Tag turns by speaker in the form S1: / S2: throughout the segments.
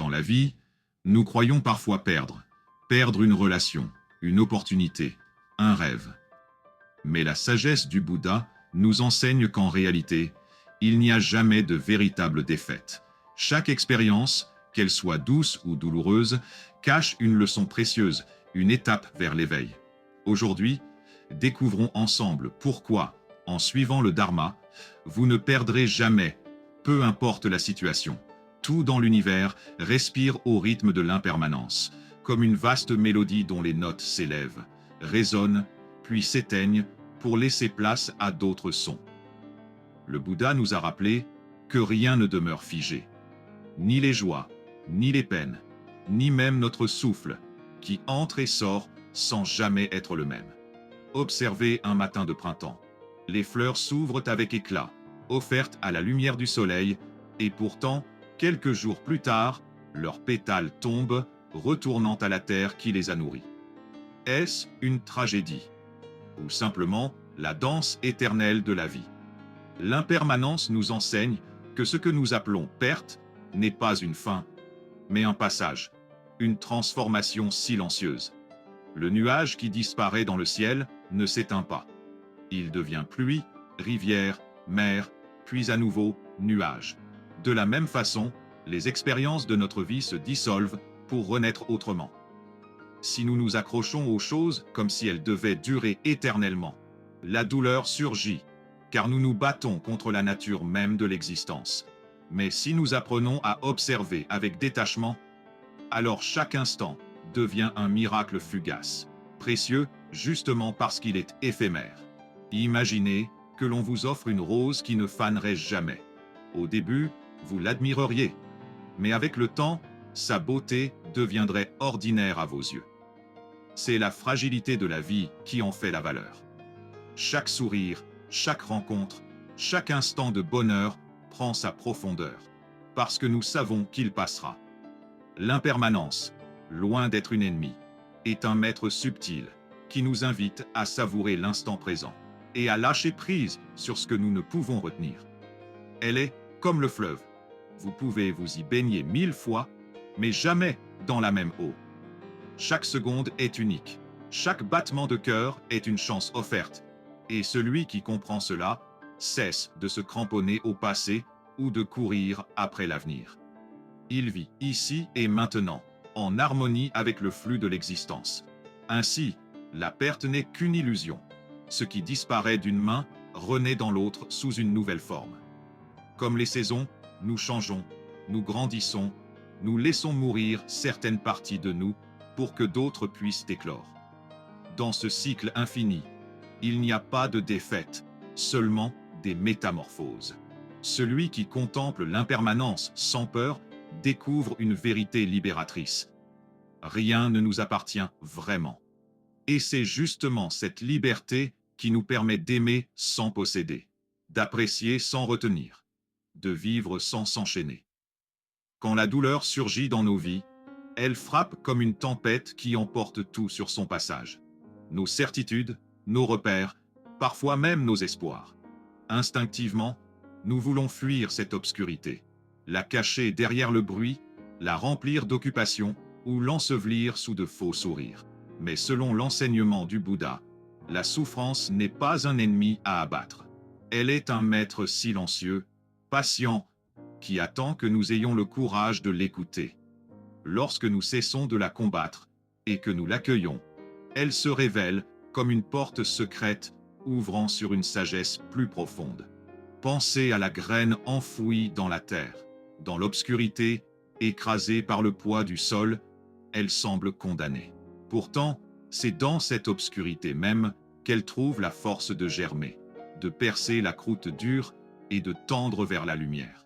S1: Dans la vie, nous croyons parfois perdre. Perdre une relation, une opportunité, un rêve. Mais la sagesse du Bouddha nous enseigne qu'en réalité, il n'y a jamais de véritable défaite. Chaque expérience, qu'elle soit douce ou douloureuse, cache une leçon précieuse, une étape vers l'éveil. Aujourd'hui, découvrons ensemble pourquoi, en suivant le Dharma, vous ne perdrez jamais, peu importe la situation. Tout dans l'univers respire au rythme de l'impermanence, comme une vaste mélodie dont les notes s'élèvent, résonnent, puis s'éteignent pour laisser place à d'autres sons. Le Bouddha nous a rappelé que rien ne demeure figé. Ni les joies, ni les peines, ni même notre souffle, qui entre et sort sans jamais être le même. Observez un matin de printemps. Les fleurs s'ouvrent avec éclat, offertes à la lumière du soleil, et pourtant, quelques jours plus tard, leurs pétales tombent, retournant à la terre qui les a nourris. Est-ce une tragédie? Ou simplement la danse éternelle de la vie? L'impermanence nous enseigne que ce que nous appelons perte n'est pas une fin, mais un passage, une transformation silencieuse. Le nuage qui disparaît dans le ciel ne s'éteint pas. Il devient pluie, rivière, mer, puis à nouveau nuage. De la même façon, les expériences de notre vie se dissolvent pour renaître autrement. Si nous nous accrochons aux choses comme si elles devaient durer éternellement, la douleur surgit, car nous nous battons contre la nature même de l'existence. Mais si nous apprenons à observer avec détachement, alors chaque instant devient un miracle fugace, précieux justement parce qu'il est éphémère. Imaginez que l'on vous offre une rose qui ne fanerait jamais. Au début, vous l'admireriez, mais avec le temps, sa beauté deviendrait ordinaire à vos yeux. C'est la fragilité de la vie qui en fait la valeur. Chaque sourire, chaque rencontre, chaque instant de bonheur prend sa profondeur, parce que nous savons qu'il passera. L'impermanence, loin d'être une ennemie, est un maître subtil qui nous invite à savourer l'instant présent et à lâcher prise sur ce que nous ne pouvons retenir. Elle est comme le fleuve. Vous pouvez vous y baigner 1000 fois, mais jamais dans la même eau. Chaque seconde est unique. Chaque battement de cœur est une chance offerte. Et celui qui comprend cela cesse de se cramponner au passé ou de courir après l'avenir. Il vit ici et maintenant, en harmonie avec le flux de l'existence. Ainsi, la perte n'est qu'une illusion. Ce qui disparaît d'une main renaît dans l'autre sous une nouvelle forme. Comme les saisons, nous changeons, nous grandissons, nous laissons mourir certaines parties de nous pour que d'autres puissent éclore. Dans ce cycle infini, il n'y a pas de défaite, seulement des métamorphoses. Celui qui contemple l'impermanence sans peur découvre une vérité libératrice. Rien ne nous appartient vraiment. Et c'est justement cette liberté qui nous permet d'aimer sans posséder, d'apprécier sans retenir, de vivre sans s'enchaîner. Quand la douleur surgit dans nos vies, elle frappe comme une tempête qui emporte tout sur son passage. Nos certitudes, nos repères, parfois même nos espoirs. Instinctivement, nous voulons fuir cette obscurité, la cacher derrière le bruit, la remplir d'occupations ou l'ensevelir sous de faux sourires. Mais selon l'enseignement du Bouddha, la souffrance n'est pas un ennemi à abattre. Elle est un maître silencieux, patient, qui attend que nous ayons le courage de l'écouter. Lorsque nous cessons de la combattre et que nous l'accueillons, elle se révèle comme une porte secrète ouvrant sur une sagesse plus profonde. Pensez à la graine enfouie dans la terre. Dans l'obscurité, écrasée par le poids du sol, elle semble condamnée. Pourtant, c'est dans cette obscurité même qu'elle trouve la force de germer, de percer la croûte dure et de tendre vers la lumière.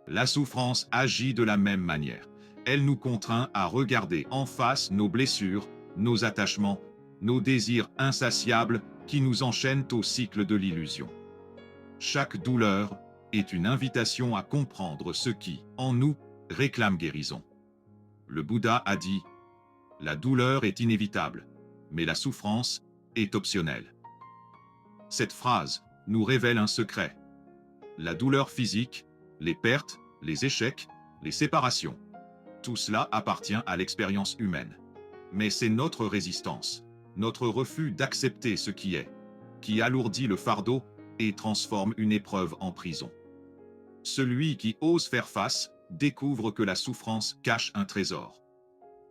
S1: La souffrance agit de la même manière. Elle nous contraint à regarder en face nos blessures, nos attachements, nos désirs insatiables qui nous enchaînent au cycle de l'illusion. Chaque douleur est une invitation à comprendre ce qui, en nous, réclame guérison. Le Bouddha a dit « La douleur est inévitable, mais la souffrance est optionnelle. » Cette phrase nous révèle un secret. La douleur physique, les pertes, les échecs, les séparations Tout cela appartient à l'expérience humaine. Mais c'est notre résistance, notre refus d'accepter ce qui alourdit le fardeau et transforme une épreuve en prison. Celui qui ose faire face découvre que la souffrance cache un trésor.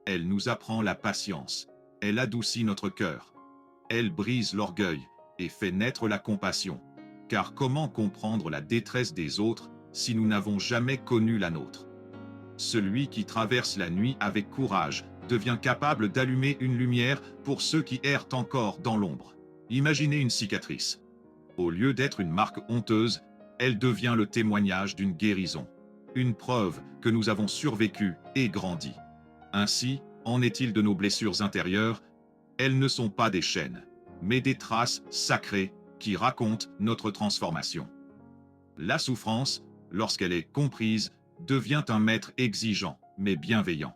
S1: Elle nous apprend la patience, elle adoucit notre cœur, elle brise l'orgueil et fait naître la compassion. Car comment comprendre la détresse des autres si nous n'avons jamais connu la nôtre? Celui qui traverse la nuit avec courage devient capable d'allumer une lumière pour ceux qui errent encore dans l'ombre. Imaginez une cicatrice. Au lieu d'être une marque honteuse, elle devient le témoignage d'une guérison, une preuve que nous avons survécu et grandi. Ainsi, en est-il de nos blessures intérieures? Elles ne sont pas des chaînes, mais des traces sacrées qui racontent notre transformation. La souffrance, lorsqu'elle est comprise, devient un maître exigeant, mais bienveillant,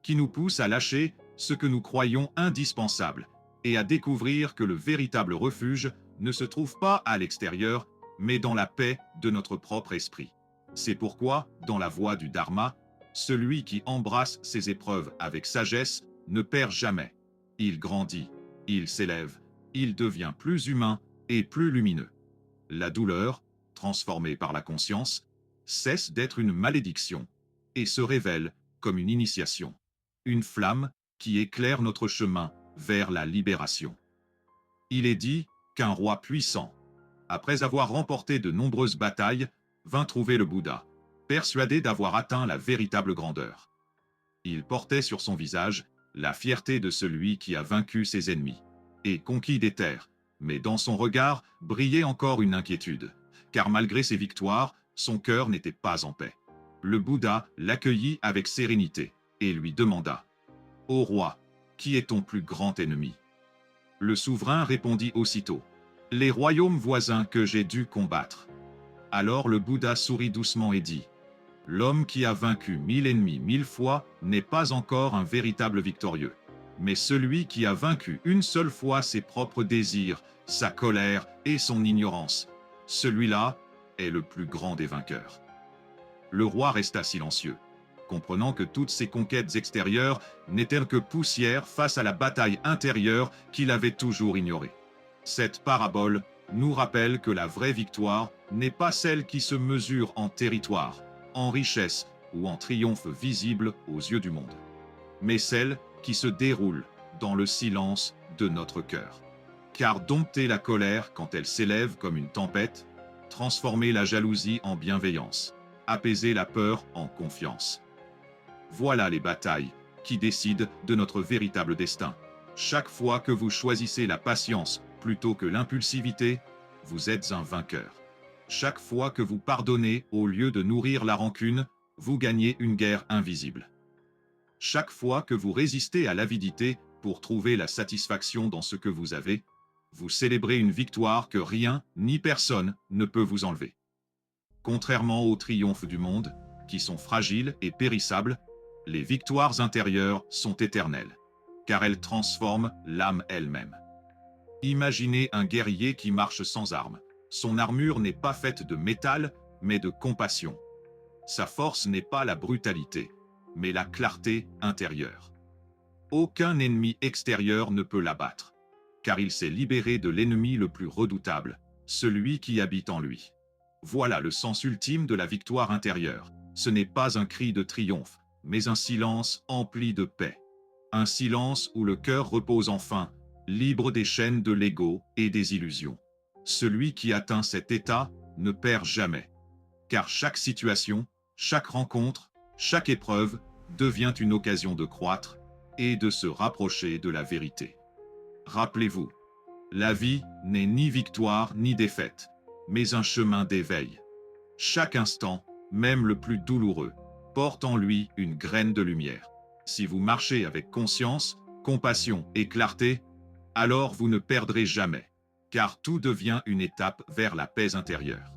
S1: qui nous pousse à lâcher ce que nous croyons indispensable et à découvrir que le véritable refuge ne se trouve pas à l'extérieur, mais dans la paix de notre propre esprit. C'est pourquoi, dans la voie du Dharma, celui qui embrasse ses épreuves avec sagesse ne perd jamais. Il grandit, il s'élève, il devient plus humain et plus lumineux. La douleur, transformée par la conscience, cesse d'être une malédiction et se révèle comme une initiation, une flamme qui éclaire notre chemin vers la libération. Il est dit qu'un roi puissant, après avoir remporté de nombreuses batailles, vint trouver le Bouddha, persuadé d'avoir atteint la véritable grandeur. Il portait sur son visage la fierté de celui qui a vaincu ses ennemis et conquis des terres, mais dans son regard brillait encore une inquiétude, car malgré ses victoires, son cœur n'était pas en paix. Le Bouddha l'accueillit avec sérénité et lui demanda « Ô roi, qui est ton plus grand ennemi ?» Le souverain répondit aussitôt « Les royaumes voisins que j'ai dû combattre. » Alors le Bouddha sourit doucement et dit « L'homme qui a vaincu 1000 ennemis 1000 fois n'est pas encore un véritable victorieux. Mais celui qui a vaincu une seule fois ses propres désirs, sa colère et son ignorance, celui-là est le plus grand des vainqueurs. » Le roi resta silencieux, comprenant que toutes ses conquêtes extérieures n'étaient que poussière face à la bataille intérieure qu'il avait toujours ignorée. Cette parabole nous rappelle que la vraie victoire n'est pas celle qui se mesure en territoire, en richesse ou en triomphe visible aux yeux du monde, mais celle qui se déroule dans le silence de notre cœur. Car dompter la colère quand elle s'élève comme une tempête, transformer la jalousie en bienveillance, apaiser la peur en confiance. Voilà les batailles qui décident de notre véritable destin. Chaque fois que vous choisissez la patience plutôt que l'impulsivité, vous êtes un vainqueur. Chaque fois que vous pardonnez au lieu de nourrir la rancune, vous gagnez une guerre invisible. Chaque fois que vous résistez à l'avidité pour trouver la satisfaction dans ce que vous avez, vous célébrez une victoire que rien ni personne ne peut vous enlever. Contrairement aux triomphes du monde, qui sont fragiles et périssables, les victoires intérieures sont éternelles, car elles transforment l'âme elle-même. Imaginez un guerrier qui marche sans armes. Son armure n'est pas faite de métal, mais de compassion. Sa force n'est pas la brutalité, mais la clarté intérieure. Aucun ennemi extérieur ne peut l'abattre, car il s'est libéré de l'ennemi le plus redoutable, celui qui habite en lui. Voilà le sens ultime de la victoire intérieure. Ce n'est pas un cri de triomphe, mais un silence empli de paix. Un silence où le cœur repose enfin, libre des chaînes de l'ego et des illusions. Celui qui atteint cet état ne perd jamais, car chaque situation, chaque rencontre, chaque épreuve devient une occasion de croître et de se rapprocher de la vérité. Rappelez-vous, la vie n'est ni victoire ni défaite, mais un chemin d'éveil. Chaque instant, même le plus douloureux, porte en lui une graine de lumière. Si vous marchez avec conscience, compassion et clarté, alors vous ne perdrez jamais, car tout devient une étape vers la paix intérieure.